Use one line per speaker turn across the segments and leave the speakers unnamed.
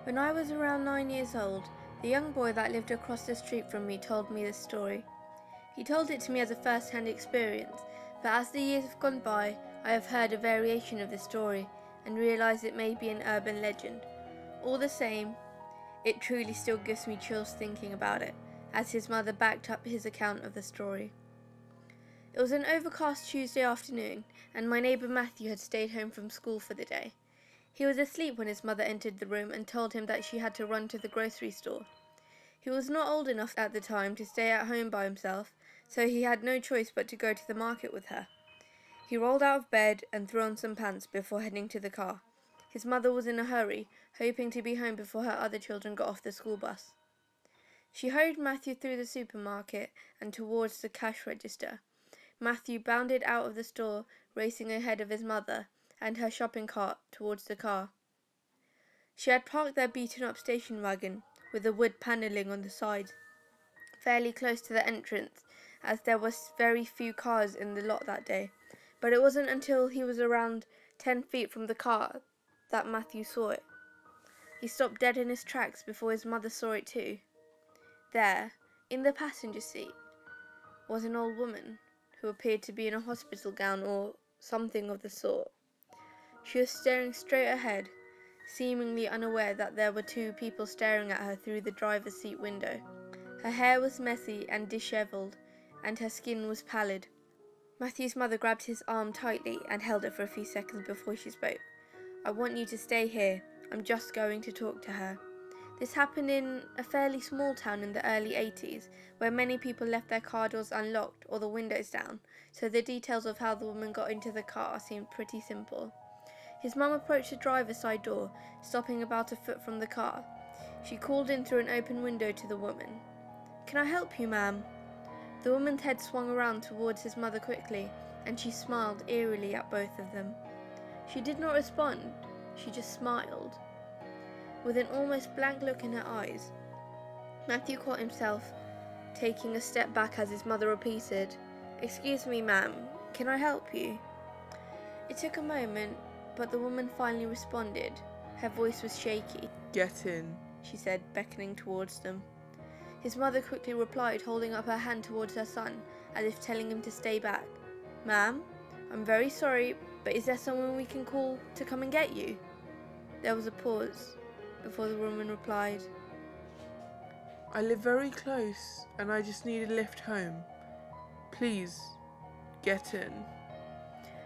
When I was around 9 years old, the young boy that lived across the street from me told me this story. He told it to me as a first-hand experience, but as the years have gone by, I have heard a variation of the story and realised it may be an urban legend. All the same, it truly still gives me chills thinking about it, as his mother backed up his account of the story. It was an overcast Tuesday afternoon, and my neighbour Matthew had stayed home from school for the day. He was asleep when his mother entered the room and told him that she had to run to the grocery store. He was not old enough at the time to stay at home by himself, so he had no choice but to go to the market with her. He rolled out of bed and threw on some pants before heading to the car. His mother was in a hurry, hoping to be home before her other children got off the school bus. She hurried Matthew through the supermarket and towards the cash register. Matthew bounded out of the store, racing ahead of his mother and her shopping cart towards the car. She had parked their beaten-up station wagon, with the wood panelling on the side, fairly close to the entrance, as there was very few cars in the lot that day. But it wasn't until he was around 10 feet from the car that Matthew saw it. He stopped dead in his tracks before his mother saw it too. There, in the passenger seat, was an old woman, who appeared to be in a hospital gown or something of the sort. She was staring straight ahead, seemingly unaware that there were two people staring at her through the driver's seat window. Her hair was messy and dishevelled, and her skin was pallid. Matthew's mother grabbed his arm tightly and held it for a few seconds before she spoke. "I want you to stay here. I'm just going to talk to her." This happened in a fairly small town in the early 80s, where many people left their car doors unlocked or the windows down, so the details of how the woman got into the car seemed pretty simple. His mum approached the driver's side door, stopping about a foot from the car. She called in through an open window to the woman. "Can I help you, ma'am?" The woman's head swung around towards his mother quickly, and she smiled eerily at both of them. She did not respond, she just smiled, with an almost blank look in her eyes. Matthew caught himself taking a step back as his mother repeated, "Excuse me, ma'am, can I help you?" It took a moment, but the woman finally responded. Her voice was shaky.
"Get in,"
she said, beckoning towards them. His mother quickly replied, holding up her hand towards her son, as if telling him to stay back. "Ma'am, I'm very sorry, but is there someone we can call to come and get you?" There was a pause before the woman replied,
"I live very close and I just need a lift home. Please, get in."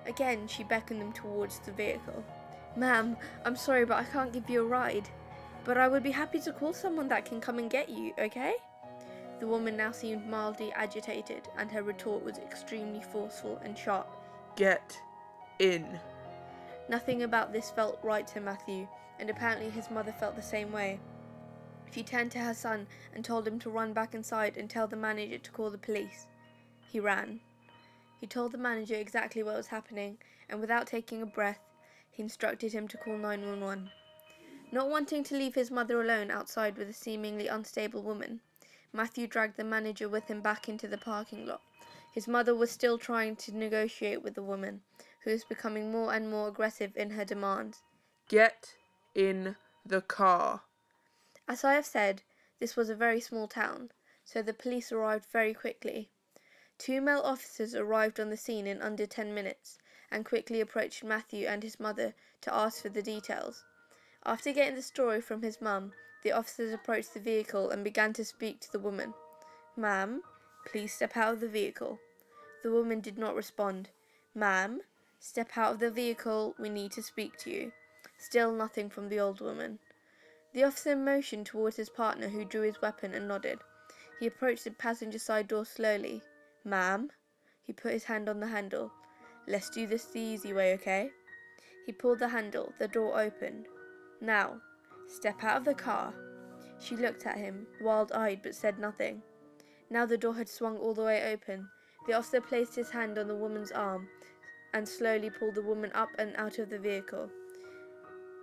Again, she beckoned them towards the vehicle. "Ma'am, I'm sorry, but I can't give you a ride. But I would be happy to call someone that can come and get you, okay?" The woman now seemed mildly agitated, and her retort was extremely forceful and sharp.
"Get in."
Nothing about this felt right to Matthew, and apparently his mother felt the same way. She turned to her son and told him to run back inside and tell the manager to call the police. He ran. He told the manager exactly what was happening, and without taking a breath, he instructed him to call 911. Not wanting to leave his mother alone outside with a seemingly unstable woman, Matthew dragged the manager with him back into the parking lot. His mother was still trying to negotiate with the woman, who was becoming more and more aggressive in her demands.
"Get in the car."
As I have said, this was a very small town, so the police arrived very quickly. 2 male officers arrived on the scene in under 10 minutes, and quickly approached Matthew and his mother to ask for the details. After getting the story from his mum, the officers approached the vehicle and began to speak to the woman. "Ma'am, please step out of the vehicle." The woman did not respond. "Ma'am, step out of the vehicle, we need to speak to you." Still nothing from the old woman. The officer motioned towards his partner, who drew his weapon and nodded. He approached the passenger side door slowly. "Ma'am," he put his hand on the handle. "Let's do this the easy way, okay?" He pulled the handle, the door opened. "Now, step out of the car." She looked at him, wild-eyed, but said nothing. Now the door had swung all the way open. The officer placed his hand on the woman's arm and slowly pulled the woman up and out of the vehicle.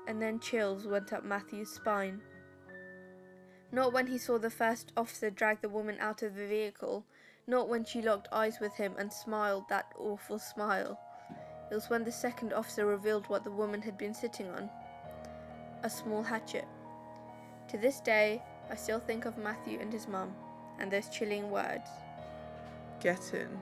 And then chills went up Matthew's spine. Not when he saw the first officer drag the woman out of the vehicle, not when she locked eyes with him and smiled that awful smile. It was when the second officer revealed what the woman had been sitting on. A small hatchet. To this day, I still think of Matthew and his mum, and those chilling words.
Get in.